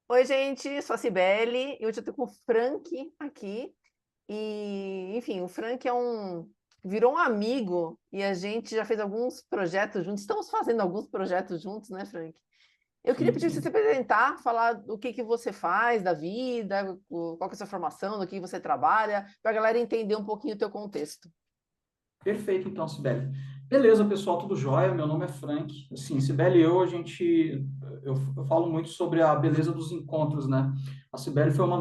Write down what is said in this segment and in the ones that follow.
Oi, gente, sou a Cibele e hoje eu tô com o Frank aqui. Enfim, o Frank virou um amigo e a gente já fez alguns projetos juntos. Estamos fazendo alguns projetos juntos, né, Frank? Eu queria Sim, pedir para você se sim. apresentar, falar do que você faz da vida, qual que é a sua formação, do que você trabalha, para a galera entender um pouquinho o teu contexto. Perfeito, então, Sibeli. Beleza, pessoal, tudo jóia? Meu nome é Frank. Assim, Sibeli e eu, eu falo muito sobre a beleza dos encontros, né? A Sibeli foi um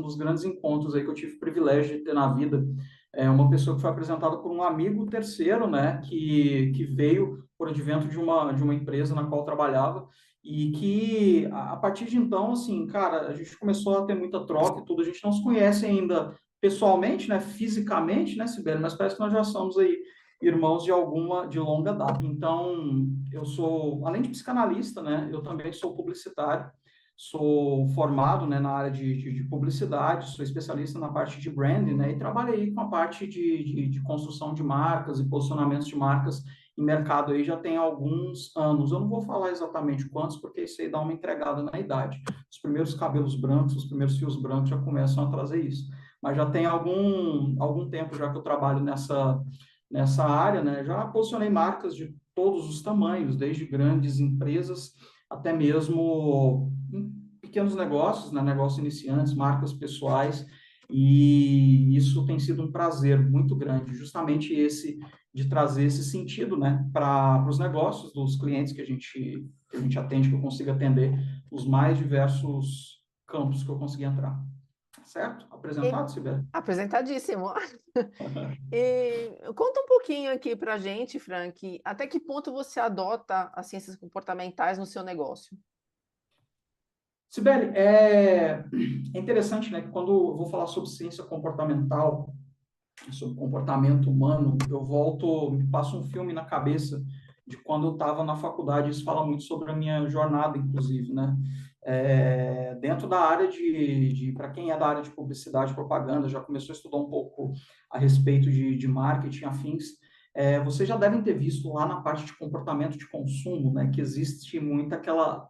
dos grandes encontros aí que eu tive o privilégio de ter na vida. É uma pessoa que foi apresentada por um amigo terceiro, né? Que veio por advento de uma empresa na qual eu trabalhava e que, a partir de então, assim, cara, a gente começou a ter muita troca e tudo. A gente não se conhece ainda pessoalmente, né, fisicamente, né, Sibeli, mas parece que nós já somos aí irmãos de longa data. Então, eu sou, além de psicanalista, né, eu também sou publicitário, sou formado, né, na área de publicidade, sou especialista na parte de branding, né, e trabalhei com a parte de construção de marcas e posicionamentos de marcas em mercado aí já tem alguns anos. Eu não vou falar exatamente quantos, porque isso aí dá uma entregada na idade. Os primeiros cabelos brancos, os primeiros fios brancos já começam a trazer isso, mas já tem algum tempo já que eu trabalho nessa área, né? Já posicionei marcas de todos os tamanhos, desde grandes empresas até mesmo pequenos negócios, né? Negócios iniciantes, marcas pessoais, e isso tem sido um prazer muito grande, justamente esse de trazer esse sentido, né, para os negócios dos clientes que a gente atende, que eu consigo atender os mais diversos campos que eu consegui entrar. Certo? E- Apresentado, Sibeli? Apresentadíssimo. E conta um pouquinho aqui para a gente, Frank, até que ponto você adota as ciências comportamentais no seu negócio? Sibeli, é interessante, né, que quando eu vou falar sobre ciência comportamental, sobre comportamento humano, me passa um filme na cabeça de quando eu estava na faculdade. Isso fala muito sobre a minha jornada, inclusive, né? Dentro da área para quem é da área de publicidade e propaganda, já começou a estudar um pouco a respeito de marketing afins, vocês já devem ter visto lá na parte de comportamento de consumo, né, que existe muito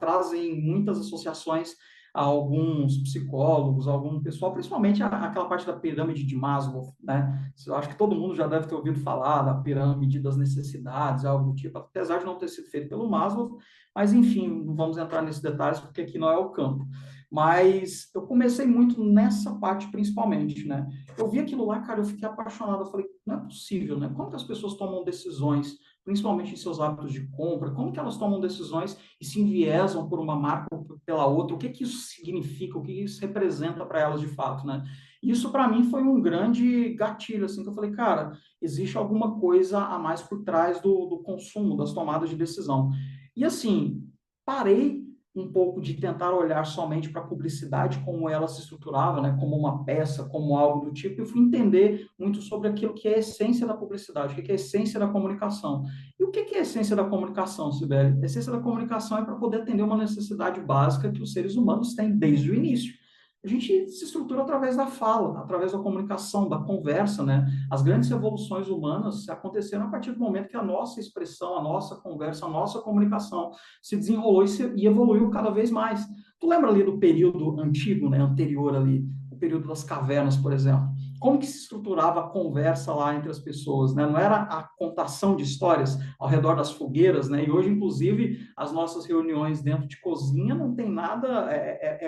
trazem muitas associações a alguns psicólogos, a algum pessoal, principalmente aquela parte da pirâmide de Maslow, né? Eu acho que todo mundo já deve ter ouvido falar da pirâmide das necessidades, algo do tipo, apesar de não ter sido feito pelo Maslow, mas enfim, não vamos entrar nesses detalhes porque aqui não é o campo. Mas eu comecei muito nessa parte principalmente, né? Eu vi aquilo lá, cara, eu fiquei apaixonado, eu falei, não é possível, né? Como que as pessoas tomam decisões, principalmente em seus hábitos de compra, como que elas tomam decisões e se enviesam por uma marca ou pela outra, o que que isso significa, o que isso representa para elas de fato, né? Isso para mim foi um grande gatilho, assim, que eu falei, cara, existe alguma coisa a mais por trás do consumo, das tomadas de decisão. E assim, parei um pouco de tentar olhar somente para a publicidade, como ela se estruturava, né, como uma peça, como algo do tipo, e fui entender muito sobre aquilo que é a essência da publicidade, o que é a essência da comunicação. E o que é a essência da comunicação, Sibeli? A essência da comunicação é para poder atender uma necessidade básica que os seres humanos têm desde o início. A gente se estrutura através da fala, através da comunicação, da conversa, né? As grandes revoluções humanas aconteceram a partir do momento que a nossa expressão, a nossa conversa, a nossa comunicação se desenrolou e evoluiu cada vez mais. Tu lembra ali do período antigo, né, anterior ali, o período das cavernas, por exemplo? Como que se estruturava a conversa lá entre as pessoas, né? Não era a contação de histórias ao redor das fogueiras, né? E hoje, inclusive, as nossas reuniões dentro de cozinha não tem nada,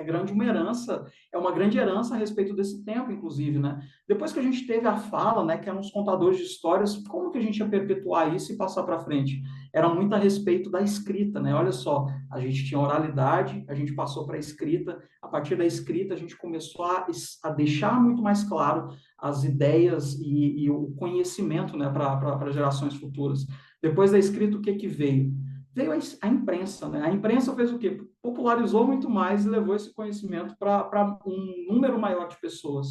grande uma herança, é uma grande herança a respeito desse tempo, inclusive, né? Depois que a gente teve a fala, né, que eram os contadores de histórias, como que a gente ia perpetuar isso e passar para frente? Era muito a respeito da escrita, né? Olha só, a gente tinha oralidade, a gente passou para a escrita, a partir da escrita a gente começou a deixar muito mais claro as ideias e o conhecimento, né, para gerações futuras. Depois da escrita, o que que veio? Veio a imprensa, né? A imprensa fez o quê? Popularizou muito mais e levou esse conhecimento para um número maior de pessoas.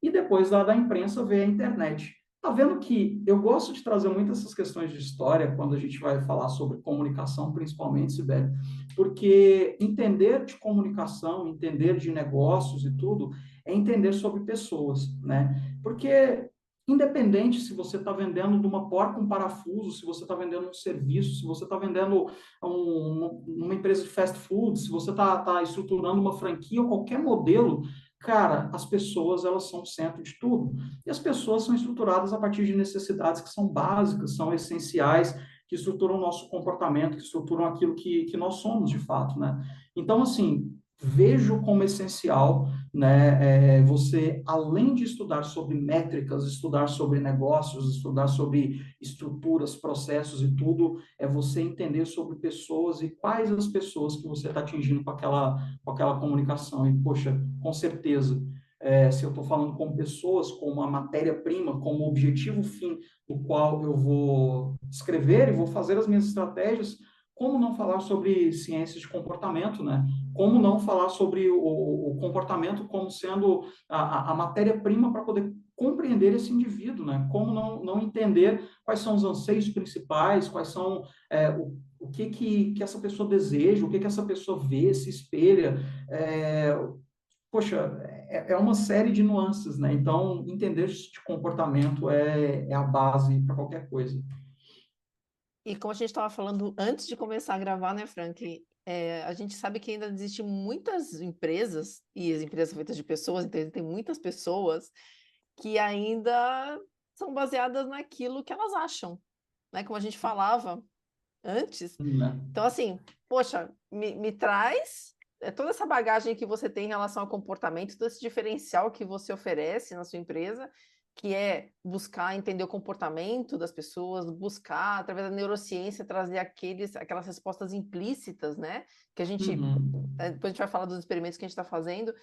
E depois da imprensa veio a internet. Tá vendo que eu gosto de trazer muito essas questões de história quando a gente vai falar sobre comunicação, principalmente, Sibeli, porque entender de comunicação, entender de negócios e tudo, é entender sobre pessoas, né? Porque Independente se você está vendendo de uma porca um parafuso, se você está vendendo um serviço, se você está vendendo uma empresa de fast food, se você está estruturando uma franquia ou qualquer modelo, cara, as pessoas elas são o centro de tudo. E as pessoas são estruturadas a partir de necessidades que são básicas, são essenciais, que estruturam o nosso comportamento, que estruturam aquilo que nós somos de fato, né? Então, assim, vejo como essencial, né, você, além de estudar sobre métricas, estudar sobre negócios, estudar sobre estruturas, processos e tudo, é você entender sobre pessoas e quais as pessoas que você está atingindo com aquela comunicação. E, poxa, com certeza, se eu estou falando com pessoas, com uma matéria-prima, como objetivo fim do qual eu vou escrever e vou fazer as minhas estratégias, como não falar sobre ciências de comportamento, né? Como não falar sobre o comportamento como sendo a matéria-prima para poder compreender esse indivíduo, né? Como não entender quais são os anseios principais, quais são o que essa pessoa deseja, o que essa pessoa vê, se espelha. Poxa, é uma série de nuances, né? Então, entender esse comportamento é a base para qualquer coisa. E como a gente estava falando antes de começar a gravar, né, Frank? A gente sabe que ainda existem muitas empresas, e as empresas são feitas de pessoas, então tem muitas pessoas que ainda são baseadas naquilo que elas acham, né? Como a gente falava antes. Né? Então, assim, poxa, me traz toda essa bagagem que você tem em relação ao comportamento, todo esse diferencial que você oferece na sua empresa, que é buscar entender o comportamento das pessoas, buscar, através da neurociência, trazer aquelas respostas implícitas, né? Que a gente, Uhum. depois a gente vai falar dos experimentos que a gente está fazendo,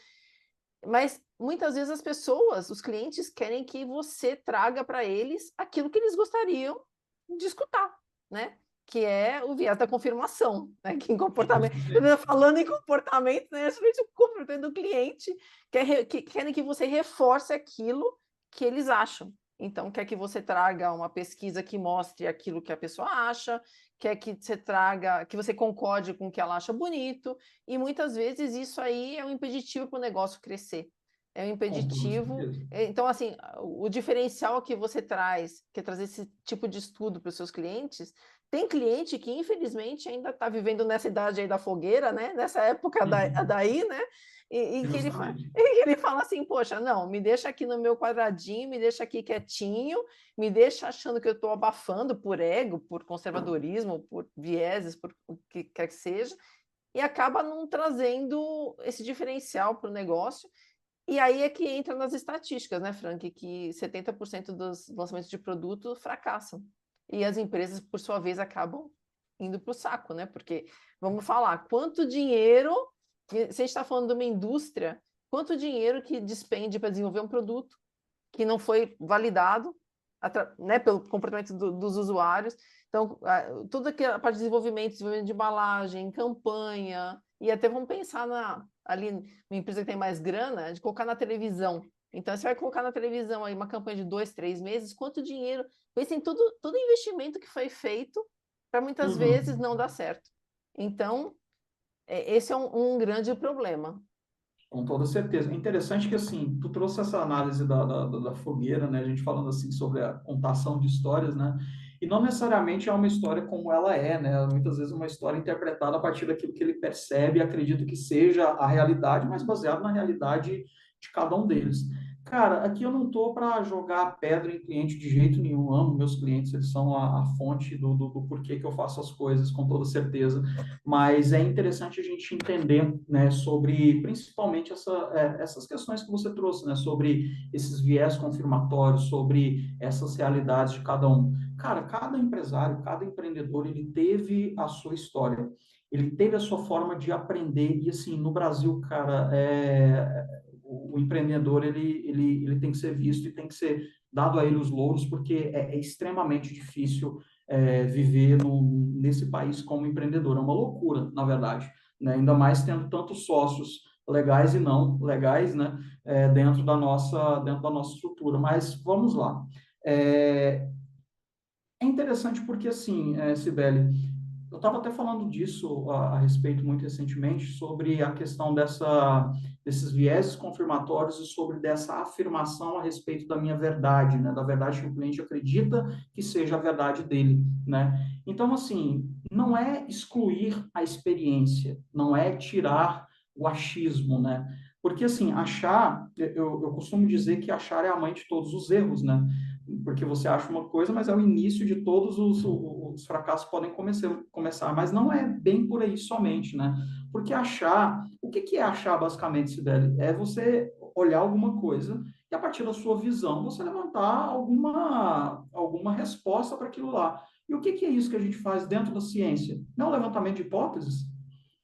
mas muitas vezes as pessoas, os clientes, querem que você traga para eles aquilo que eles gostariam de escutar, né? Que é o viés da confirmação, né? Que em comportamento, falando em comportamento, né? Justamente o comportamento do cliente que querem que você reforce aquilo que eles acham. Então, quer que você traga uma pesquisa que mostre aquilo que a pessoa acha, quer que você traga, que você concorde com o que ela acha bonito, e muitas vezes isso aí é um impeditivo para o negócio crescer. É um Com toda impeditivo. certeza. Então, assim, o diferencial que você traz, que é trazer esse tipo de estudo para os seus clientes, tem cliente que, infelizmente, ainda está vivendo nessa idade aí da fogueira, né? Nessa época Uhum. daí, né? E que Justamente. ele fala assim, poxa, não, me deixa aqui no meu quadradinho, me deixa aqui quietinho, me deixa achando que eu estou abafando por ego, por conservadorismo, por vieses, por o que quer que seja, e acaba não trazendo esse diferencial para o negócio. E aí é que entra nas estatísticas, né, Frank, que 70% dos lançamentos de produto fracassam. E as empresas, por sua vez, acabam indo para o saco, né? Porque, vamos falar, quanto dinheiro, se a gente está falando de uma indústria, quanto dinheiro que despende para desenvolver um produto que não foi validado, né, pelo comportamento dos usuários. Então, toda a parte de desenvolvimento de embalagem, campanha, e até vamos pensar ali numa empresa que tem mais grana, de colocar na televisão. Então, você vai colocar na televisão aí uma campanha de 2, 3 meses, quanto dinheiro, pensa em todo investimento que foi feito para muitas vezes Uhum. não dar certo. Então, esse é um grande problema. Com toda certeza. É interessante que, assim, tu trouxe essa análise da fogueira, né? A gente falando, assim, sobre a contação de histórias, né? E não necessariamente é uma história como ela é, né? Muitas vezes é uma história interpretada a partir daquilo que ele percebe e acredita que seja a realidade, mas baseado na realidade de cada um deles. Cara, aqui eu não tô para jogar pedra em cliente de jeito nenhum. Amo meus clientes, eles são a fonte do porquê que eu faço as coisas, com toda certeza. Mas é interessante a gente entender, né, sobre principalmente essas questões que você trouxe, né, sobre esses viés confirmatórios, sobre essas realidades de cada um. Cara, cada empresário, cada empreendedor, ele teve a sua história, ele teve a sua forma de aprender, e assim, no Brasil, cara, o empreendedor, ele tem que ser visto e tem que ser dado a ele os louros, porque é extremamente difícil viver nesse país como empreendedor. É uma loucura, na verdade, né? Ainda mais tendo tantos sócios legais e não legais, né? Dentro da nossa estrutura. Mas vamos lá. É interessante porque, assim, Cibele, eu estava até falando disso a respeito muito recentemente, sobre a questão desses vieses confirmatórios e sobre dessa afirmação a respeito da minha verdade, né? Da verdade que o cliente acredita que seja a verdade dele, né? Então, assim, não é excluir a experiência, não é tirar o achismo, né? Porque, assim, achar, eu costumo dizer que achar é a mãe de todos os erros, né? Porque você acha uma coisa, mas é o início de todos os fracassos podem começar, mas não é bem por aí somente, né? Porque achar, o que é achar basicamente, Sibeli? É você olhar alguma coisa e a partir da sua visão você levantar alguma resposta para aquilo lá. E o que é isso que a gente faz dentro da ciência? Não é um levantamento de hipóteses?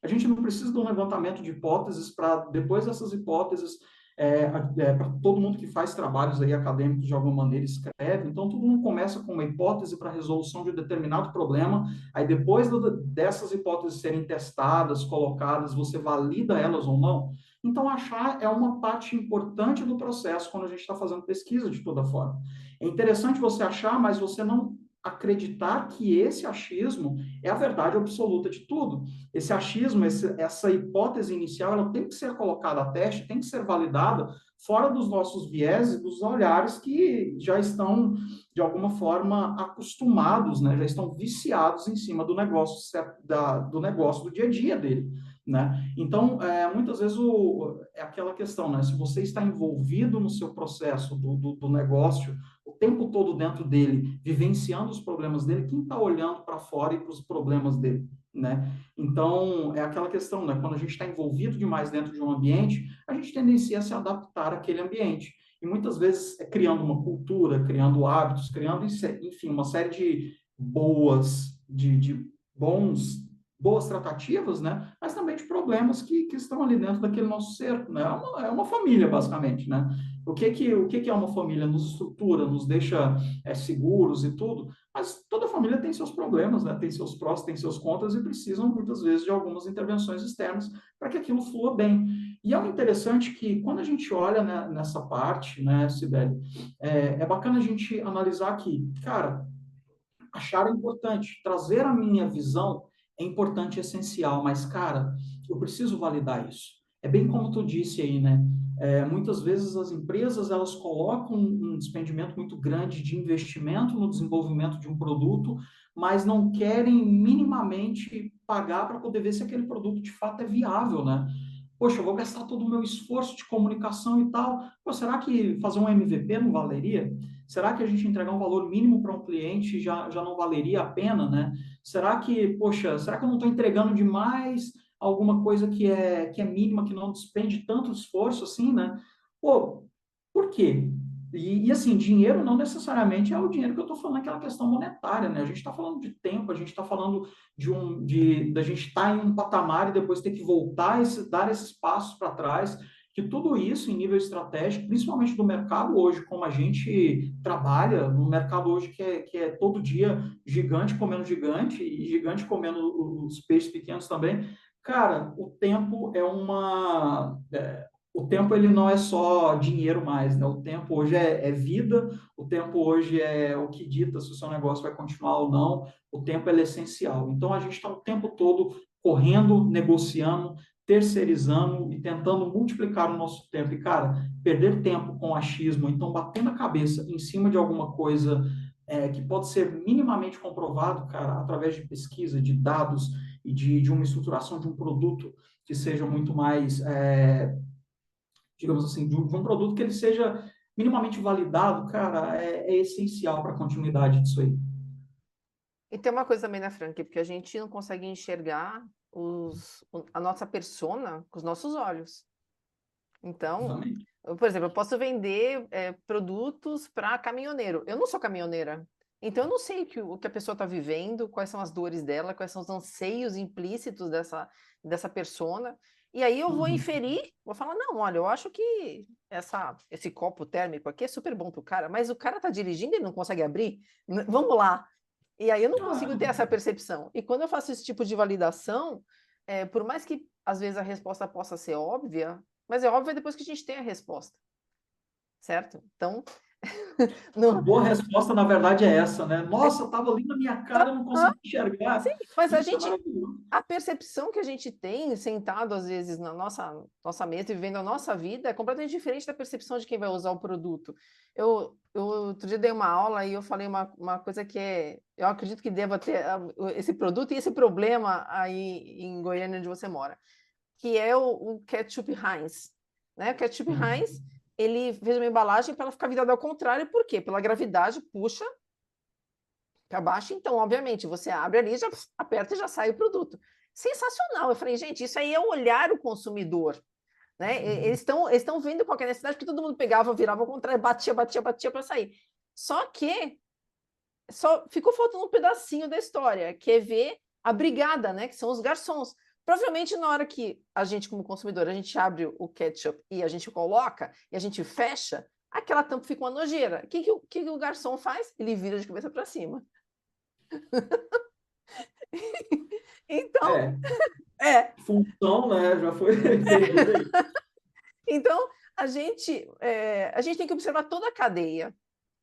A gente não precisa de um levantamento de hipóteses para, depois dessas hipóteses, para todo mundo que faz trabalhos aí acadêmicos de alguma maneira escreve, então todo mundo começa com uma hipótese para a resolução de um determinado problema, aí depois dessas hipóteses serem testadas, colocadas, você valida elas ou não. Então, achar é uma parte importante do processo quando a gente está fazendo pesquisa, de toda forma. É interessante você achar, mas você não acreditar que esse achismo é a verdade absoluta de tudo. Esse achismo, essa hipótese inicial, ela tem que ser colocada a teste, tem que ser validada fora dos nossos vieses, dos olhares que já estão, de alguma forma, acostumados, né? Já estão viciados em cima do negócio, do negócio do dia a dia dele. Né? Então, muitas vezes é aquela questão, né? Se você está envolvido no seu processo do negócio, o tempo todo dentro dele, vivenciando os problemas dele, quem está olhando para fora e para os problemas dele? Né? Então, é aquela questão, né? Quando a gente está envolvido demais dentro de um ambiente, a gente tendencia a se adaptar àquele ambiente. E muitas vezes é criando uma cultura, criando hábitos, criando, enfim, uma série de boas tratativas, né? Mas também de problemas que estão ali dentro daquele nosso cerco, né? É uma família, basicamente, né? O que é uma família? Nos estrutura, nos deixa seguros e tudo, mas toda família tem seus problemas, né? Tem seus prós, tem seus contras e precisam, muitas vezes, de algumas intervenções externas para que aquilo flua bem. E é interessante que, quando a gente olha, né, nessa parte, né, Sibeli, é bacana a gente analisar que, cara, achar é importante, trazer a minha visão é importante, é essencial, mas, cara, eu preciso validar isso. É bem como tu disse aí, né? Muitas vezes as empresas, elas colocam um despendimento muito grande de investimento no desenvolvimento de um produto, mas não querem minimamente pagar para poder ver se aquele produto de fato é viável, né? Poxa, eu vou gastar todo o meu esforço de comunicação e tal. Pô, será que fazer um MVP não valeria? Será que a gente entregar um valor mínimo para um cliente já não valeria a pena, né? Será que eu não estou entregando demais alguma coisa que é mínima, que não despende tanto esforço assim, né? Pô, por quê? Assim, dinheiro não necessariamente é o dinheiro que eu estou falando, aquela questão monetária, né? A gente está falando de tempo, a gente está falando da gente estar em um patamar e depois ter que voltar, dar esses passos para trás, que tudo isso em nível estratégico, principalmente do mercado hoje, como a gente trabalha, no mercado hoje que é todo dia gigante comendo gigante e gigante comendo os peixes pequenos também, cara, o tempo ele não é só dinheiro mais, né? O tempo hoje é vida, o tempo hoje é o que dita se o seu negócio vai continuar ou não, o tempo é essencial. Então, a gente está o tempo todo correndo, negociando, terceirizando e tentando multiplicar o nosso tempo. E, cara, perder tempo com achismo, então batendo a cabeça em cima de alguma coisa que pode ser minimamente comprovado, cara, através de pesquisa, de dados e de uma estruturação de um produto que seja muito mais, digamos assim, de um produto que ele seja minimamente validado, cara, é essencial para a continuidade disso aí. E tem uma coisa também, né, Frank, porque a gente não consegue enxergar a nossa persona com os nossos olhos. Então, Exatamente. por exemplo, eu posso vender produtos para caminhoneiro. Eu não sou caminhoneira. Então, eu não sei o que a pessoa está vivendo, quais são as dores dela, quais são os anseios implícitos dessa persona. E aí eu vou Uhum. inferir, vou falar, não, olha, eu acho que esse copo térmico aqui é super bom para o cara, mas o cara está dirigindo e ele não consegue abrir. Vamos lá. E aí eu não consigo ter essa percepção. E quando eu faço esse tipo de validação, por mais que às vezes a resposta possa ser óbvia, mas é óbvio depois que a gente tem a resposta, certo? Então, A Não, boa resposta, na verdade, é essa, né? Nossa, estava ali na minha cara, eu não consegui sim, enxergar. mas Isso é maravilhoso. a percepção que a gente tem sentado às vezes na nossa mesa e vivendo a nossa vida é completamente diferente da percepção de quem vai usar o produto. Eu outro dia dei uma aula e eu falei uma coisa que é, eu acredito que deva ter esse produto e esse problema aí em Goiânia, onde você mora, que é o ketchup Heinz, né? O ketchup Uhum. Heinz, ele fez uma embalagem para ela ficar virada ao contrário, por quê? Pela gravidade, puxa para baixo, então, obviamente, você abre ali, já aperta e já sai o produto. Sensacional. Eu falei, gente, isso aí é olhar o consumidor. Né? Eles estão vendo qualquer necessidade, porque todo mundo pegava, virava ao contrário, batia para sair. Só que só ficou faltando um pedacinho da história, que é ver a brigada, né? Que são os garçons. Provavelmente na hora que a gente, como consumidor, a gente abre o ketchup e a gente coloca e a gente fecha, aquela tampa fica uma nojeira. O que o garçom faz? Ele vira de cabeça para cima. Então, É, é. função, né? Já foi entendida aí. Então, a gente tem que observar toda a cadeia.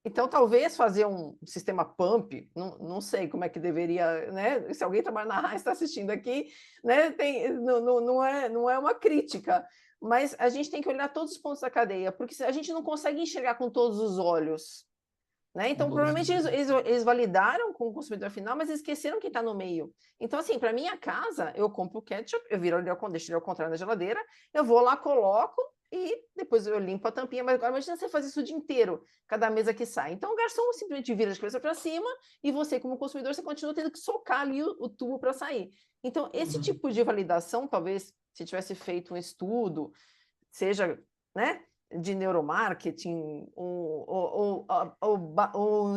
Então, talvez fazer um sistema pump, não sei como é que deveria, né? Se alguém trabalha na RAI está assistindo aqui, né? Não é uma crítica, mas a gente tem que olhar todos os pontos da cadeia, porque a gente não consegue enxergar com todos os olhos. Né? Com Então, toda provavelmente certeza. eles validaram com o consumidor final, mas esqueceram quem está no meio. Então, assim, para minha casa, eu compro o ketchup, eu viro ali, deixo ele ao contrário na geladeira, eu vou lá, coloco e depois eu limpo a tampinha. Mas agora imagina você fazer isso o dia inteiro, cada mesa que sai. Então, o garçom simplesmente vira de cabeça para cima e você, como consumidor, você continua tendo que socar ali o tubo para sair. Então, esse Uhum. tipo de validação, talvez, se tivesse feito um estudo, seja, né, de neuromarketing ou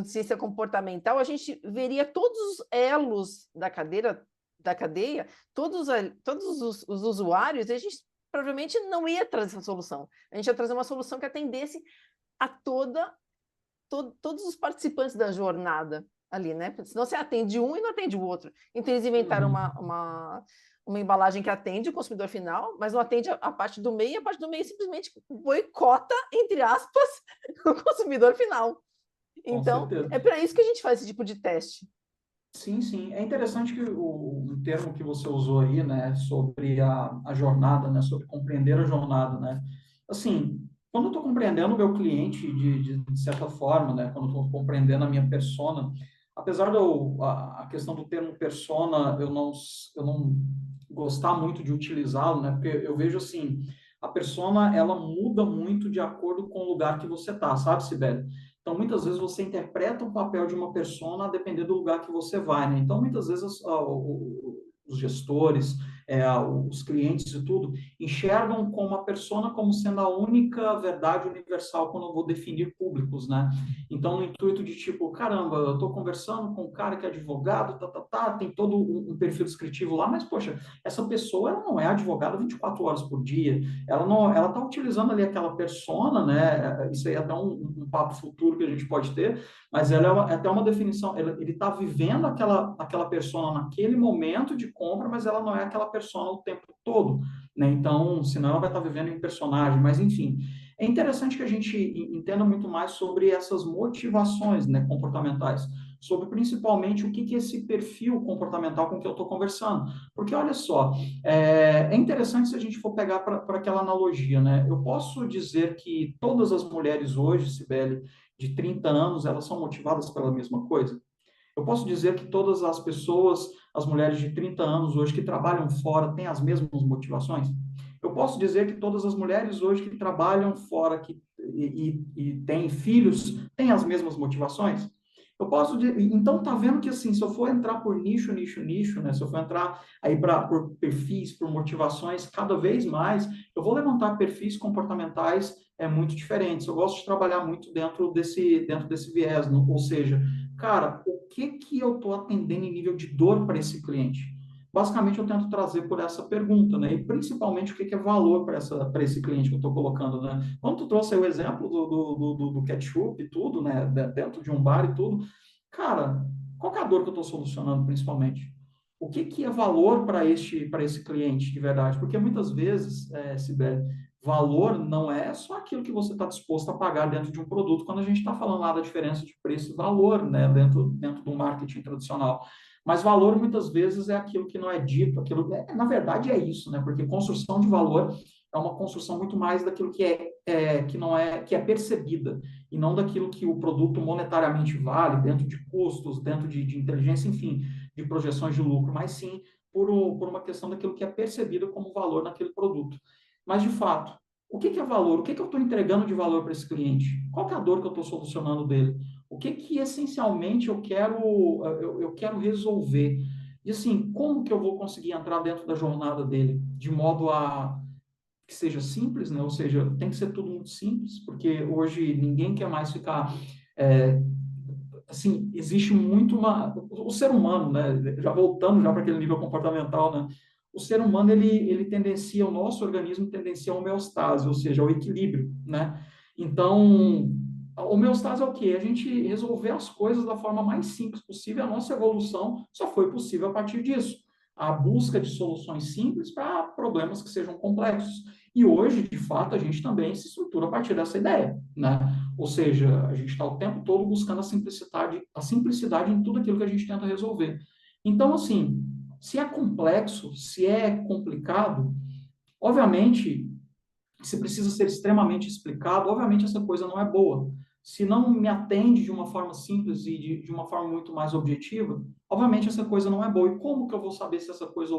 ciência comportamental, a gente veria todos os elos da cadeia, todos os usuários, e a gente provavelmente não ia trazer essa solução. A gente ia trazer uma solução que atendesse a todos os participantes da jornada ali, né? Senão você atende um e não atende o outro. Então, eles inventaram Uhum. uma embalagem que atende o consumidor final, mas não atende a parte do meio, e a parte do meio simplesmente boicota, entre aspas, o consumidor final. Com Então, certeza. é para isso que a gente faz esse tipo de teste. Sim, sim. É interessante que o termo que você usou aí, né, sobre a jornada, né, sobre compreender a jornada, né. Assim, quando eu estou compreendendo o meu cliente de certa forma, né, quando eu estou compreendendo a minha persona, apesar a questão do termo persona, eu não gostar muito de utilizá-lo, né, porque eu vejo assim, a persona, ela muda muito de acordo com o lugar que você está, sabe, Sibeli? Então, muitas vezes você interpreta o papel de uma persona a depender do lugar que você vai, né? Então, muitas vezes os gestores, os clientes e tudo, enxergam como a persona como sendo a única verdade universal quando eu vou definir públicos, né? Então, no intuito de tipo, caramba, eu estou conversando com um cara que é advogado, tem todo um perfil descritivo lá, mas, poxa, essa pessoa ela não é advogada 24 horas por dia, ela não, ela está utilizando ali aquela persona, né? Isso aí é até um papo futuro que a gente pode ter, mas ela é até uma definição. Ele está vivendo aquela persona naquele momento de compra, mas ela não é aquela persona o tempo todo, né? Então, senão ela vai estar vivendo em personagem. Mas enfim, é interessante que a gente entenda muito mais sobre essas motivações, né, comportamentais, sobre principalmente o que é esse perfil comportamental com que eu estou conversando. Porque olha só, é interessante se a gente for pegar para aquela analogia, né? Eu posso dizer que todas as mulheres hoje, Sibeli, de 30 anos, elas são motivadas pela mesma coisa? Eu posso dizer que todas as pessoas, as mulheres de 30 anos hoje que trabalham fora, têm as mesmas motivações? Eu posso dizer que todas as mulheres hoje que trabalham fora e têm filhos, têm as mesmas motivações? Eu posso dizer, então tá vendo que assim, se eu for entrar por nicho, né? Se eu for entrar aí por perfis, por motivações, cada vez mais, eu vou levantar perfis comportamentais muito diferentes. Eu gosto de trabalhar muito dentro desse viés, ou seja, cara, o que eu estou atendendo em nível de dor para esse cliente? Basicamente, eu tento trazer por essa pergunta, né? E principalmente o que é valor para esse cliente que eu estou colocando, né? Quando tu trouxe aí o exemplo do ketchup e tudo, né? Dentro de um bar e tudo, cara, qual que é a dor que eu estou solucionando principalmente? O que é valor para esse cliente de verdade? Porque muitas vezes, Sibeli, Valor não é só aquilo que você está disposto a pagar dentro de um produto, quando a gente está falando lá da diferença de preço e valor, né, dentro do marketing tradicional. Mas valor, muitas vezes, é aquilo que não é dito, na verdade, é isso, né, porque construção de valor é uma construção muito mais daquilo que não é, que é percebida, e não daquilo que o produto monetariamente vale, dentro de custos, dentro de inteligência, enfim, de projeções de lucro, mas sim por uma questão daquilo que é percebido como valor naquele produto. Mas, de fato, o que é valor? O que eu estou entregando de valor para esse cliente? Qual que é a dor que eu estou solucionando dele? O que essencialmente eu quero resolver? E assim, como que eu vou conseguir entrar dentro da jornada dele de modo a que seja simples, né? Ou seja, tem que ser tudo muito simples, porque hoje ninguém quer mais ficar é, assim, existe muito o ser humano, né, já voltando já para aquele nível comportamental, né, o ser humano, ele tendencia, o nosso organismo tendencia à homeostase, ou seja, ao equilíbrio, né, então, a homeostase é o quê? A gente resolver as coisas da forma mais simples possível, a nossa evolução só foi possível a partir disso, a busca de soluções simples para problemas que sejam complexos, e hoje, de fato, a gente também se estrutura a partir dessa ideia, né? Ou seja, a gente está o tempo todo buscando a simplicidade em tudo aquilo que a gente tenta resolver. Então, assim, se é complexo, se é complicado, obviamente, se precisa ser extremamente explicado, obviamente essa coisa não é boa. Se não me atende de uma forma simples e de uma forma muito mais objetiva, obviamente essa coisa não é boa. E como que eu vou saber se essa coisa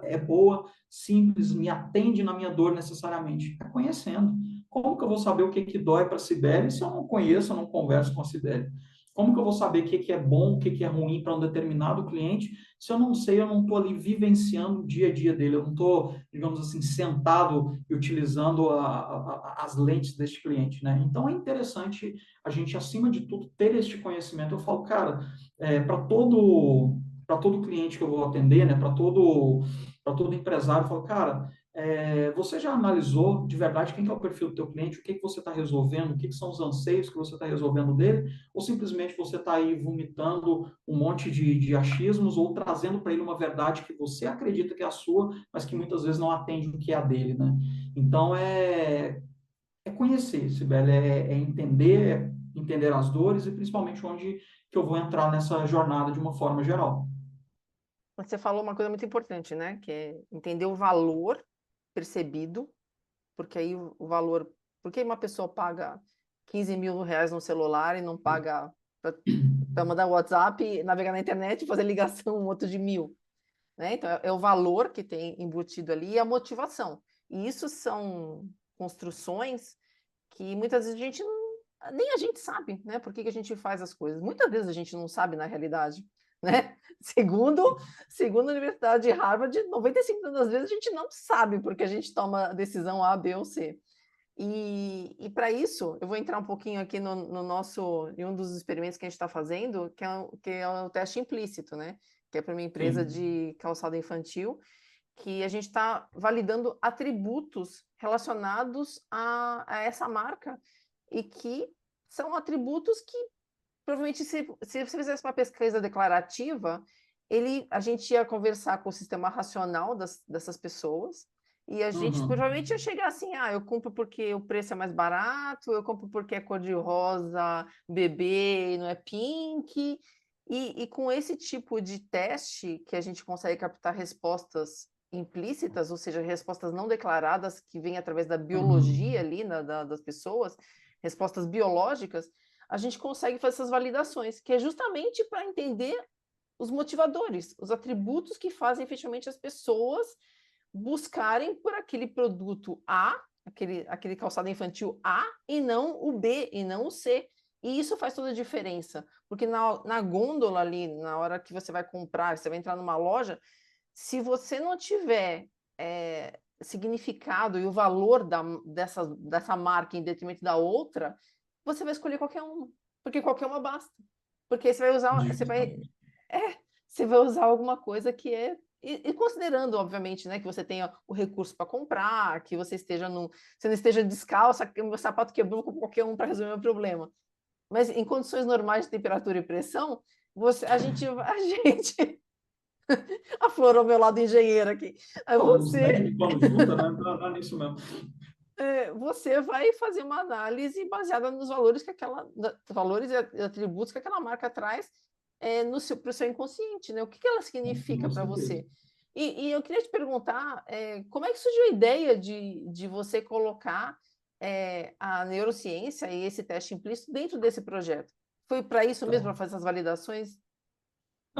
é boa, simples, me atende na minha dor necessariamente? É conhecendo. Como que eu vou saber o que que dói para a Cibele se eu não conheço, eu não converso com a Cibele? Como que eu vou saber o que que é bom, o que que é ruim para um determinado cliente se eu não sei, eu não estou ali vivenciando o dia a dia dele, eu não estou, digamos assim, sentado e utilizando as lentes deste cliente, né? Então é interessante a gente, acima de tudo, ter este conhecimento. Eu falo, cara, para todo cliente que eu vou atender, né? Para todo empresário, eu falo, cara, você já analisou de verdade quem que é o perfil do teu cliente, o que que você está resolvendo, o que que são os anseios que você está resolvendo dele, ou simplesmente você está aí vomitando um monte de achismos ou trazendo para ele uma verdade que você acredita que é a sua, mas que muitas vezes não atende o que é a dele, né? Então, é conhecer, Sibeli, é entender as dores e principalmente onde que eu vou entrar nessa jornada de uma forma geral. Você falou uma coisa muito importante, né? Que é entender o valor percebido, porque aí o valor. Por que uma pessoa paga 15 mil reais no celular e não paga para mandar WhatsApp, navegar na internet e fazer ligação um outro de 1.000? Né? Então, é o valor que tem embutido ali e a motivação. E isso são construções que muitas vezes nem a gente sabe, né? Por que que a gente faz as coisas. Muitas vezes a gente não sabe na realidade, né? Segundo a Universidade de Harvard, 95% das vezes a gente não sabe porque a gente toma a decisão A, B ou C. E para isso, eu vou entrar um pouquinho aqui no nosso, em um dos experimentos que a gente está fazendo, que é o teste implícito, né? Que é para uma empresa Sim. de calçado infantil, que a gente está validando atributos relacionados a essa marca e que são atributos que provavelmente se você fizesse uma pesquisa declarativa, a gente ia conversar com o sistema racional dessas pessoas e a gente Uhum. provavelmente ia chegar assim, eu compro porque o preço é mais barato, eu compro porque é cor de rosa, bebê, não é pink. E com esse tipo de teste que a gente consegue captar respostas implícitas, ou seja, respostas não declaradas que vêm através da biologia Uhum. ali das pessoas, respostas biológicas, a gente consegue fazer essas validações, que é justamente para entender os motivadores, os atributos que fazem efetivamente as pessoas buscarem por aquele produto A, aquele calçado infantil A, e não o B, e não o C. E isso faz toda a diferença, porque na gôndola ali, na hora que você vai comprar, você vai entrar numa loja, se você não tiver significado e o valor dessa marca em detrimento da outra, você vai escolher qualquer uma, porque qualquer uma basta. Porque aí você vai usar, Justamente. você vai usar alguma coisa que é. E considerando, obviamente, né, que você tenha o recurso para comprar, que você não esteja descalça, que o meu sapato quebrou com qualquer um para resolver o meu problema. Mas em condições normais de temperatura e pressão, a gente aflorou meu lado engenheiro aqui. Aí Bom, os pés você de pano junta, né? Dá nisso mesmo. você vai fazer uma análise baseada nos valores valores e atributos que aquela marca traz para o seu inconsciente, né? O que que ela significa Com para certeza. você? E eu queria te perguntar, como é que surgiu a ideia de você colocar a neurociência e esse teste implícito dentro desse projeto? Foi para isso mesmo, para Então, fazer as validações?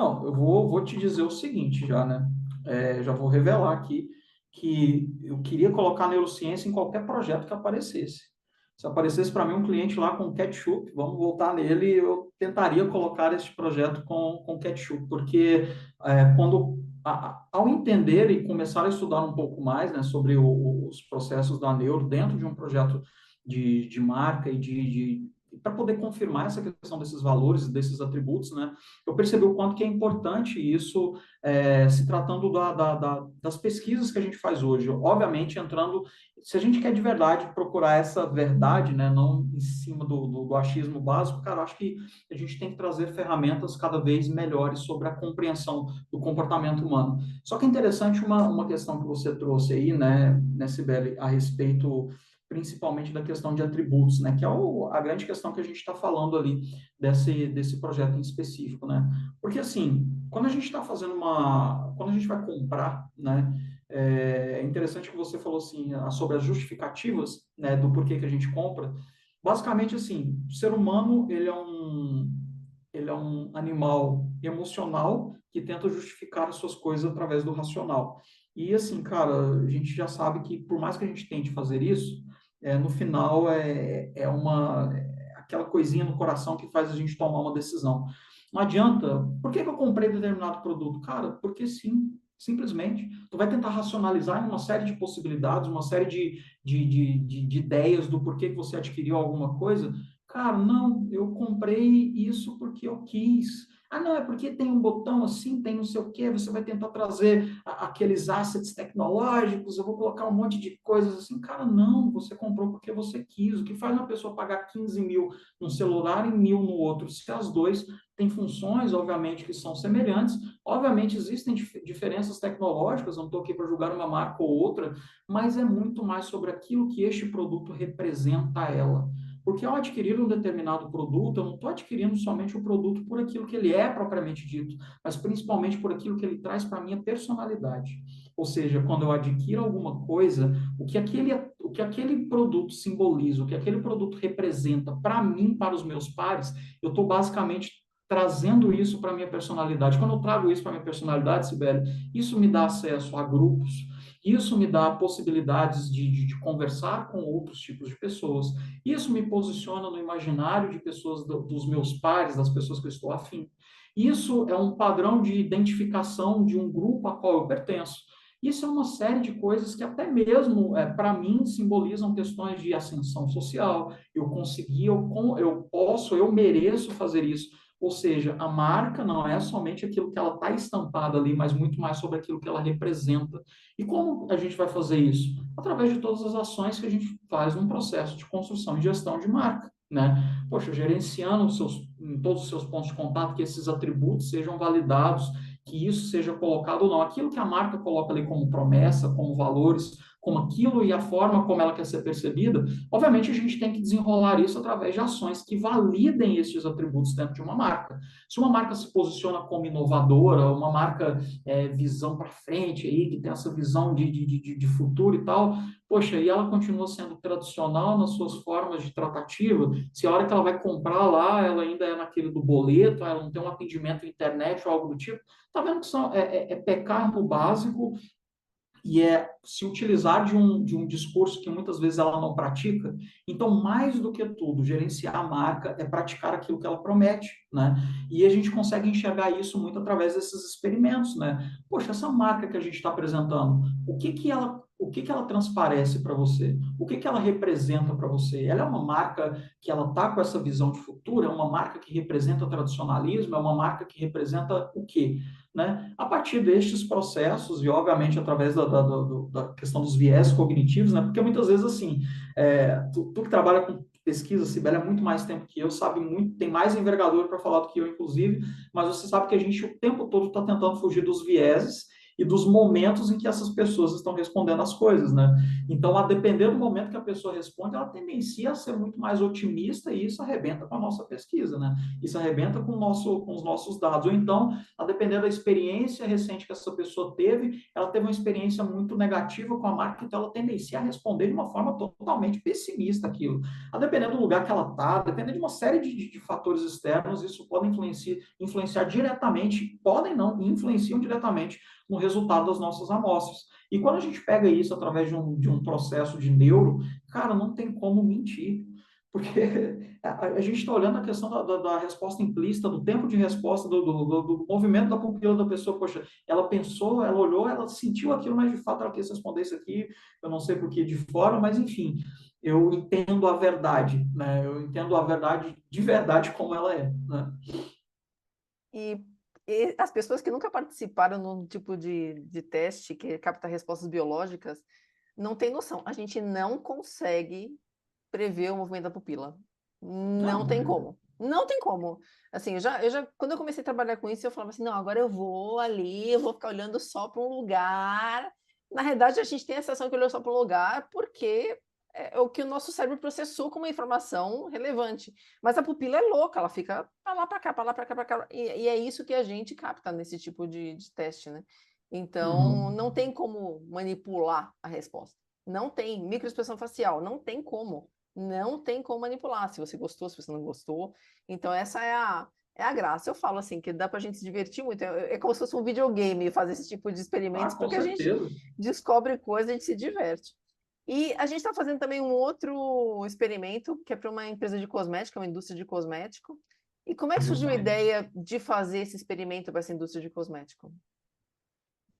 não, eu vou te dizer o seguinte já, né? Já vou revelar aqui que eu queria colocar a neurociência em qualquer projeto que aparecesse. Se aparecesse para mim um cliente lá com ketchup, vamos voltar nele, eu tentaria colocar esse projeto com ketchup, porque ao entender e começar a estudar um pouco mais, né, sobre os processos da neuro dentro de um projeto de marca e para poder confirmar essa questão desses valores, desses atributos, né, eu percebi o quanto que é importante isso, se tratando das pesquisas que a gente faz hoje. Obviamente, entrando, se a gente quer de verdade procurar essa verdade, né, não em cima do achismo básico, cara, acho que a gente tem que trazer ferramentas cada vez melhores sobre a compreensão do comportamento humano. Só que é interessante uma questão que você trouxe aí, né, Sibeli, a respeito principalmente da questão de atributos, né, que é a grande questão que a gente está falando ali desse projeto em específico, né? Porque, assim, quando a gente está fazendo quando a gente vai comprar, né? É interessante que você falou, assim, sobre as justificativas, né? Do porquê que a gente compra. Basicamente, assim, o ser humano, ele é um animal emocional que tenta justificar as suas coisas através do racional. E, assim, cara, a gente já sabe que, por mais que a gente tente fazer isso, no final aquela coisinha no coração que faz a gente tomar uma decisão. Não adianta. Por que eu comprei determinado produto? Cara, porque sim, simplesmente. Tu vai tentar racionalizar em uma série de possibilidades, uma série de ideias do porquê que você adquiriu alguma coisa. Cara, não, eu comprei isso porque eu quis. Ah, não, é porque tem um botão assim, tem não sei o quê, você vai tentar trazer aqueles assets tecnológicos, eu vou colocar um monte de coisas assim. Cara, não, você comprou porque você quis. O que faz uma pessoa pagar 15 mil num celular e 1.000 no outro? Se as dois têm funções, obviamente, que são semelhantes, obviamente existem diferenças tecnológicas, não estou aqui para julgar uma marca ou outra, mas é muito mais sobre aquilo que este produto representa a ela. Porque ao adquirir um determinado produto, eu não estou adquirindo somente o produto por aquilo que ele é propriamente dito, mas principalmente por aquilo que ele traz para a minha personalidade. Ou seja, quando eu adquiro alguma coisa, o que aquele produto simboliza, o que aquele produto representa para mim, para os meus pares, eu estou basicamente trazendo isso para a minha personalidade. Quando eu trago isso para a minha personalidade, Sibeli, isso me dá acesso a grupos, isso me dá possibilidades de conversar com outros tipos de pessoas, isso me posiciona no imaginário de pessoas, dos meus pares, das pessoas que eu estou afim. Isso é um padrão de identificação de um grupo a qual eu pertenço. Isso é uma série de coisas que até mesmo, para mim, simbolizam questões de ascensão social. Eu consegui, eu posso, eu mereço fazer isso. Ou seja, a marca não é somente aquilo que ela está estampada ali, mas muito mais sobre aquilo que ela representa. E como a gente vai fazer isso? Através de todas as ações que a gente faz num processo de construção e gestão de marca, né? Poxa, gerenciando em todos os seus pontos de contato, que esses atributos sejam validados, que isso seja colocado ou não. Aquilo que a marca coloca ali como promessa, como valores, como aquilo e a forma como ela quer ser percebida, obviamente a gente tem que desenrolar isso através de ações que validem esses atributos dentro de uma marca. Se uma marca se posiciona como inovadora, uma marca visão para frente aí, que tem essa visão de futuro e tal, poxa, e ela continua sendo tradicional nas suas formas de tratativa, se a hora que ela vai comprar lá, ela ainda é naquele do boleto, ela não tem um atendimento internet ou algo do tipo, tá vendo que é pecar no básico e se utilizar de um discurso que muitas vezes ela não pratica. Então, mais do que tudo, gerenciar a marca é praticar aquilo que ela promete, né? E a gente consegue enxergar isso muito através desses experimentos, né? Poxa, essa marca que a gente está apresentando, o que que ela transparece para você? O que que ela representa para você? Ela é uma marca que ela está com essa visão de futuro? É uma marca que representa tradicionalismo? É uma marca que representa o quê? Né? A partir destes processos, e obviamente através da questão dos viés cognitivos, né? Porque muitas vezes, assim, tu que trabalha com pesquisa, Sibeli, há muito mais tempo que eu, sabe muito, tem mais envergadura para falar do que eu, inclusive, mas você sabe que a gente o tempo todo está tentando fugir dos vieses e dos momentos em que essas pessoas estão respondendo as coisas, né? Então, a depender do momento que a pessoa responde, ela tendencia a ser muito mais otimista e isso arrebenta com a nossa pesquisa, né? Isso arrebenta com os nossos dados. Ou então, a depender da experiência recente que essa pessoa teve, ela teve uma experiência muito negativa com a marca, então ela tendencia a responder de uma forma totalmente pessimista aquilo. A depender do lugar que ela está, dependendo de uma série de fatores externos, isso pode influenciar diretamente, podem não, influenciam diretamente no resultado das nossas amostras. E quando a gente pega isso através de um processo de neuro, cara, não tem como mentir. Porque a gente está olhando a questão da resposta implícita, do tempo de resposta, do movimento da pupila da pessoa. Poxa, ela pensou, ela olhou, ela sentiu aquilo, mas de fato ela quis responder isso aqui, eu não sei por que de fora, mas enfim, eu entendo a verdade, né? Eu entendo a verdade de verdade como ela é, né? E, e as pessoas que nunca participaram num tipo de teste que capta respostas biológicas não têm noção. A gente não consegue prever o movimento da pupila. Não Não, tem como. Não tem como. Assim, quando eu comecei a trabalhar com isso, eu falava assim, não, agora eu vou ali, eu vou ficar olhando só para um lugar. Na realidade, a gente tem a sensação que olhou só para um lugar porque é o que o nosso cérebro processou como informação relevante. Mas a pupila é louca, ela fica para lá, para cá, para lá, para cá, para cá. E é isso que a gente capta nesse tipo de teste, né? Então, uhum, não tem como manipular a resposta. Não tem. Microexpressão facial, não tem como. Não tem como manipular, se você gostou, se você não gostou. Então, essa é a graça. Eu falo assim, que dá para a gente se divertir muito. É como se fosse um videogame fazer esse tipo de ah, experimentos, com porque a gente certeza. descobre coisas, a gente se diverte. E a gente está fazendo também um outro experimento, que é para uma empresa de cosmética, uma indústria de cosmético. E como é que surgiu a Justamente. ideia de fazer esse experimento para essa indústria de cosmético?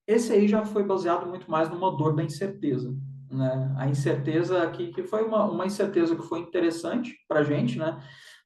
Esse aí já foi baseado muito mais numa dor da incerteza, né? A incerteza que foi uma incerteza que foi interessante para a gente, né?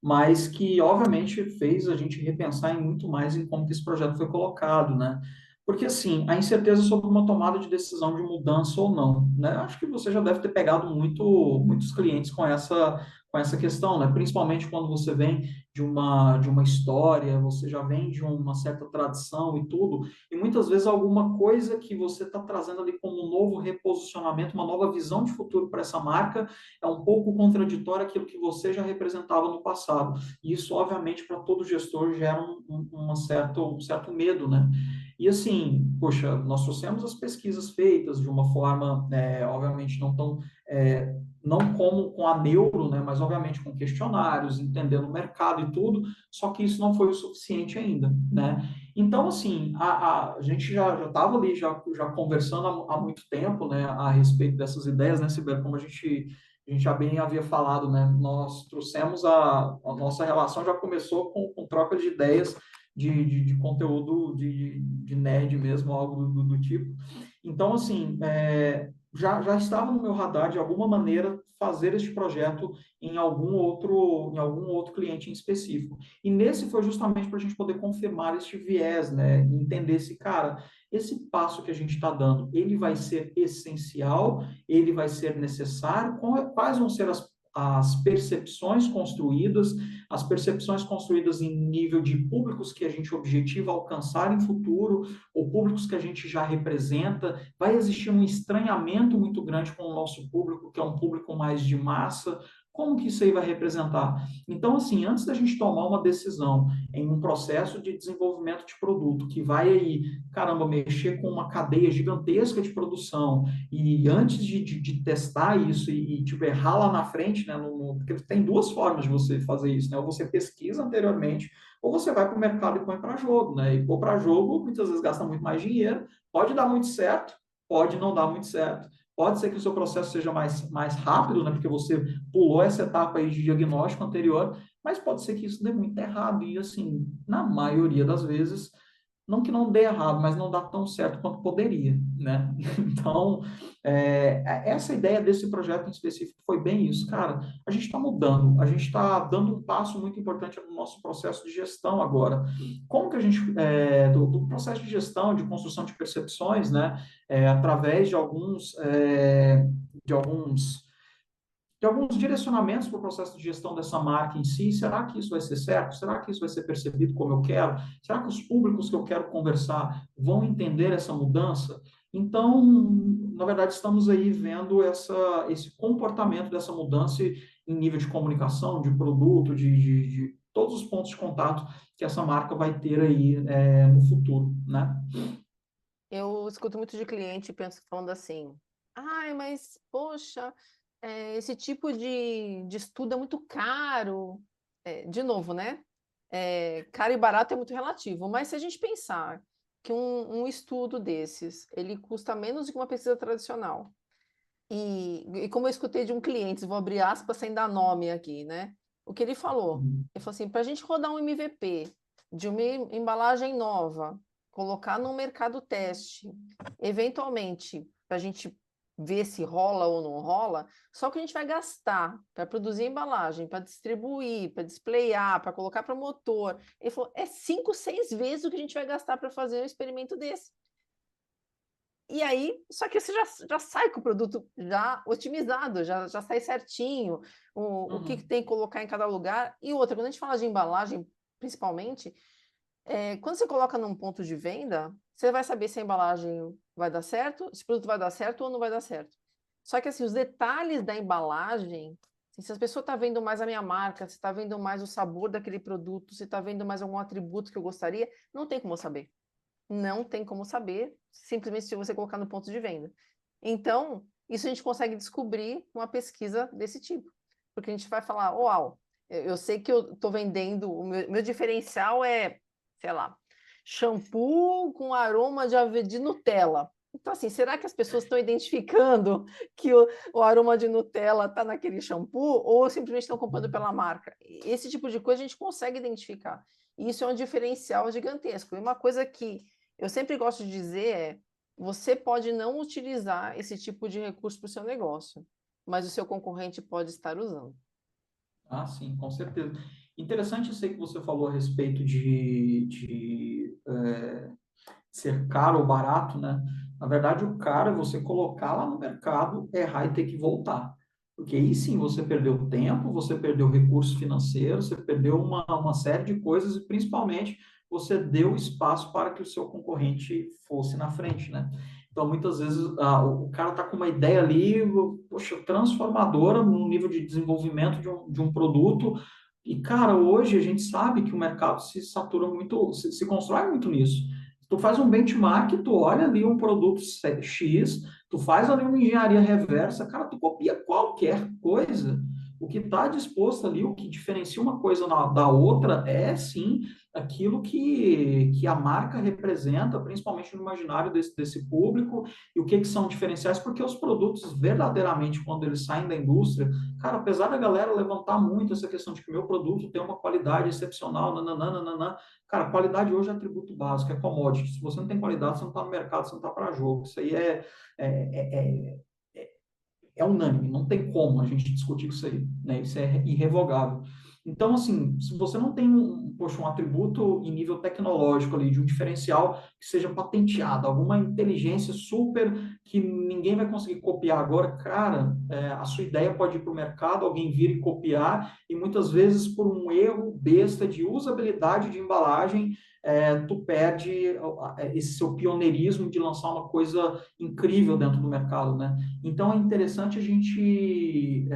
Mas que, obviamente, fez a gente repensar em muito mais em como que esse projeto foi colocado, né? Porque, assim, a incerteza sobre uma tomada de decisão de mudança ou não, né? Acho que você já deve ter pegado muitos clientes com essa questão, né? Principalmente quando você vem de uma história, você já vem de uma certa tradição e tudo, e muitas vezes alguma coisa que você está trazendo ali como um novo reposicionamento, uma nova visão de futuro para essa marca, é um pouco contraditório àquilo que você já representava no passado. E isso, obviamente, para todo gestor gera um certo medo, né? E assim, poxa, nós trouxemos as pesquisas feitas de uma forma, obviamente, não tão não como com a neuro, né, mas obviamente com questionários, entendendo o mercado e tudo, só que isso não foi o suficiente ainda, né? Então, assim, a gente já estava ali, já conversando há muito tempo, né, a respeito dessas ideias, né, Sibeli, como a gente já bem havia falado, né, nós trouxemos a nossa relação, já começou com troca de ideias de conteúdo de nerd mesmo, algo do tipo. Então, assim, já estava no meu radar, de alguma maneira, fazer este projeto em algum outro cliente em específico. E nesse foi justamente para a gente poder confirmar este viés, né? Entender se, cara, esse passo que a gente está dando, ele vai ser essencial, ele vai ser necessário, quais vão ser as percepções construídas em nível de públicos que a gente objetiva alcançar em futuro, ou públicos que a gente já representa, vai existir um estranhamento muito grande com o nosso público, que é um público mais de massa, como que isso aí vai representar? Então, assim, antes da gente tomar uma decisão em um processo de desenvolvimento de produto que vai aí, caramba, mexer com uma cadeia gigantesca de produção, e antes de testar isso tipo, errar lá na frente, né, porque tem duas formas de você fazer isso, né? Ou você pesquisa anteriormente, ou você vai para o mercado e põe para jogo, né? E pôr para jogo, muitas vezes gasta muito mais dinheiro, pode dar muito certo, pode não dar muito certo. Pode ser que o seu processo seja mais rápido, né? Porque você pulou essa etapa aí de diagnóstico anterior, mas pode ser que isso dê muito errado. E, assim, na maioria das vezes, não que não dê errado, mas não dá tão certo quanto poderia, né? Então, essa ideia desse projeto em específico foi bem isso, cara. A gente está mudando, a gente está dando um passo muito importante no nosso processo de gestão agora. Como que a gente, do processo de gestão, de construção de percepções, né, através de alguns de alguns direcionamentos para o processo de gestão dessa marca em si. Será que isso vai ser certo? Será que isso vai ser percebido como eu quero? Será que os públicos que eu quero conversar vão entender essa mudança? Então, na verdade, estamos aí vendo esse comportamento dessa mudança em nível de comunicação, de produto, de todos os pontos de contato que essa marca vai ter aí no futuro, né? Eu escuto muito de cliente penso, falando assim: ai, mas poxa, esse tipo de estudo é muito caro. De novo, né? Caro e barato é muito relativo, mas se a gente pensar que um estudo desses ele custa menos do que uma pesquisa tradicional, e como eu escutei de um cliente, vou abrir aspas sem dar nome aqui, né? O que ele falou assim, para a gente rodar um MVP de uma embalagem nova, colocar no mercado teste, eventualmente, para a gente ver se rola ou não rola, só que a gente vai gastar para produzir embalagem, para distribuir, para displayar, para colocar para motor. Ele falou, é 5, 6 vezes o que a gente vai gastar para fazer um experimento desse. E aí, só que você já sai com o produto já otimizado, já sai certinho, o que tem que colocar em cada lugar. E outra, quando a gente fala de embalagem, principalmente, quando você coloca num ponto de venda, você vai saber se a embalagem vai dar certo, se o produto vai dar certo ou não vai dar certo. Só que assim, os detalhes da embalagem, assim, se a pessoa está vendo mais a minha marca, se está vendo mais o sabor daquele produto, se está vendo mais algum atributo que eu gostaria, não tem como eu saber. Não tem como saber, simplesmente se você colocar no ponto de venda. Então, isso a gente consegue descobrir uma pesquisa desse tipo. Porque a gente vai falar, uau, eu sei que eu estou vendendo, o meu diferencial é, sei lá, shampoo com aroma de Nutella. Então, assim, será que as pessoas estão identificando que o aroma de Nutella está naquele shampoo ou simplesmente estão comprando pela marca? Esse tipo de coisa a gente consegue identificar. E isso é um diferencial gigantesco. E uma coisa que eu sempre gosto de dizer você pode não utilizar esse tipo de recurso para o seu negócio, mas o seu concorrente pode estar usando. Ah, sim, com certeza. Interessante isso aí que você falou a respeito de ser caro ou barato, né? Na verdade, o caro é você colocar lá no mercado, errar e ter que voltar. Porque aí sim você perdeu tempo, você perdeu recurso financeiro, você perdeu uma série de coisas e principalmente você deu espaço para que o seu concorrente fosse na frente, né? Então, muitas vezes, o cara está com uma ideia ali, poxa, transformadora no nível de desenvolvimento de um produto. E, cara, hoje a gente sabe que o mercado se satura muito, se constrói muito nisso. Tu faz um benchmark, tu olha ali um produto X, tu faz ali uma engenharia reversa, cara, tu copia qualquer coisa. O que está disposto ali, o que diferencia uma coisa da outra é sim aquilo que a marca representa, principalmente no imaginário desse público, e o que são diferenciais, porque os produtos verdadeiramente, quando eles saem da indústria, cara, apesar da galera levantar muito essa questão de que meu produto tem uma qualidade excepcional, nananana, cara, qualidade hoje é atributo básico, é commodity. Se você não tem qualidade, você não está no mercado, você não está para jogo. Isso aí é, é unânime, não tem como a gente discutir isso aí, né? Isso é irrevogável. Então, assim, se você não tem poxa, um atributo em nível tecnológico ali, de um diferencial que seja patenteado, alguma inteligência super que ninguém vai conseguir copiar agora, cara, a sua ideia pode ir para o mercado, alguém vir e copiar, e muitas vezes por um erro besta de usabilidade de embalagem, tu perde esse seu pioneirismo de lançar uma coisa incrível dentro do mercado, né? Então é interessante a gente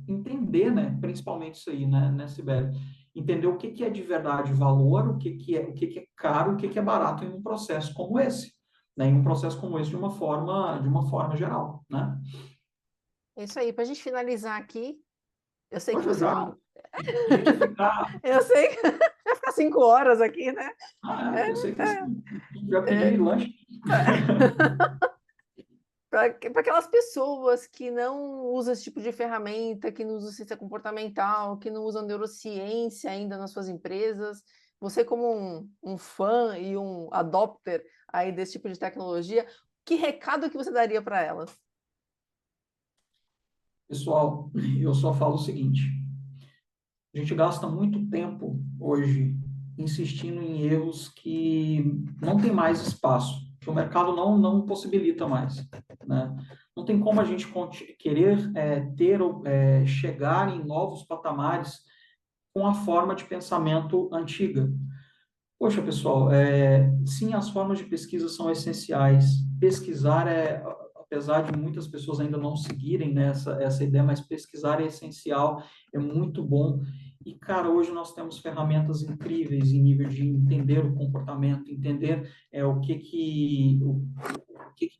entender, né, principalmente isso aí, né, Sibeli? Entender o que é de verdade valor, o que é caro, o que é barato em um processo como esse, né? Em um processo como esse de uma forma geral, né? É isso aí, para a gente finalizar aqui, eu sei que Poxa, você. já a gente ia ficar, Eu sei que vai ficar 5 horas aqui, né? É, eu sei que você já pedi é, lanche. para aquelas pessoas que não usam esse tipo de ferramenta, que não usam ciência comportamental, que não usam neurociência ainda nas suas empresas, você como um fã e um adopter aí desse tipo de tecnologia, que recado que você daria para elas? Pessoal, eu só falo o seguinte: a gente gasta muito tempo hoje insistindo em erros que não tem mais espaço, que o mercado não possibilita mais, né? Não tem como a gente querer ter, chegar em novos patamares com a forma de pensamento antiga. Poxa, pessoal, sim, as formas de pesquisa são essenciais. Pesquisar apesar de muitas pessoas ainda não seguirem, né, essa ideia, mas pesquisar é essencial, é muito bom. E, cara, hoje nós temos ferramentas incríveis em nível de entender o comportamento, entender o que que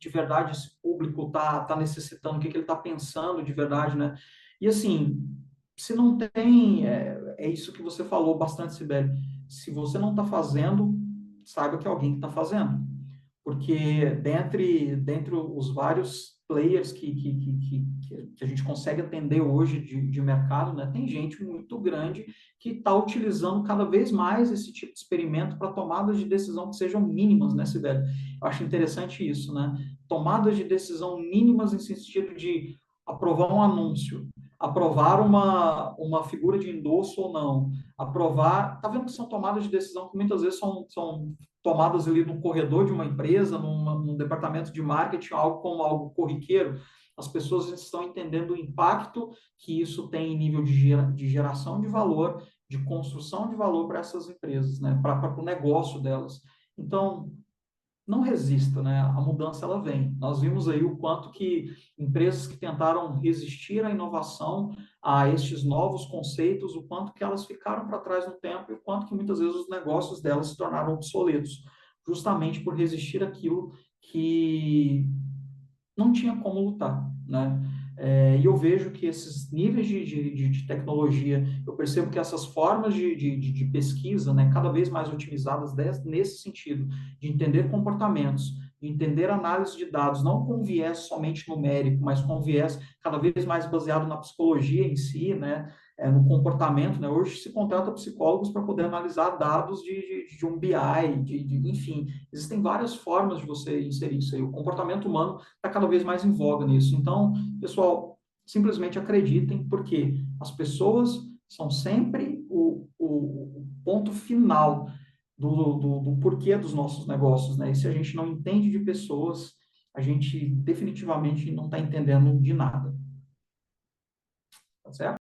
de verdade esse público tá necessitando, o que que ele está pensando de verdade, né? E, assim, se não tem, é isso que você falou bastante, Sibeli, se você não está fazendo, saiba que é alguém que está fazendo. Porque dentre os vários players que a gente consegue atender hoje de mercado, né, tem gente muito grande que está utilizando cada vez mais esse tipo de experimento para tomadas de decisão que sejam mínimas, né, Sibeli? Eu acho interessante isso, né? Tomadas de decisão mínimas em sentido de aprovar um anúncio, aprovar uma figura de endosso ou não, aprovar. Tá vendo que são tomadas de decisão que muitas vezes são tomadas ali no corredor de uma empresa, num departamento de marketing, algo como algo corriqueiro. As pessoas estão entendendo o impacto que isso tem em nível de geração de valor, de construção de valor para essas empresas, né? Para o negócio delas. Então, não resista, né? A mudança ela vem. Nós vimos aí o quanto que empresas que tentaram resistir à inovação, a estes novos conceitos, o quanto que elas ficaram para trás no tempo e o quanto que muitas vezes os negócios delas se tornaram obsoletos, justamente por resistir àquilo que não tinha como lutar, né? E eu vejo que esses níveis de tecnologia, eu percebo que essas formas de pesquisa, né, cada vez mais otimizadas nesse sentido, de entender comportamentos, de entender análise de dados, não com viés somente numérico, mas com viés cada vez mais baseado na psicologia em si, né, no comportamento, né? Hoje se contrata psicólogos para poder analisar dados de um BI, enfim, existem várias formas de você inserir isso aí. O comportamento humano está cada vez mais em voga nisso. Então, pessoal, simplesmente acreditem, porque as pessoas são sempre o ponto final do porquê dos nossos negócios, né? E se a gente não entende de pessoas, a gente definitivamente não está entendendo de nada. Tá certo?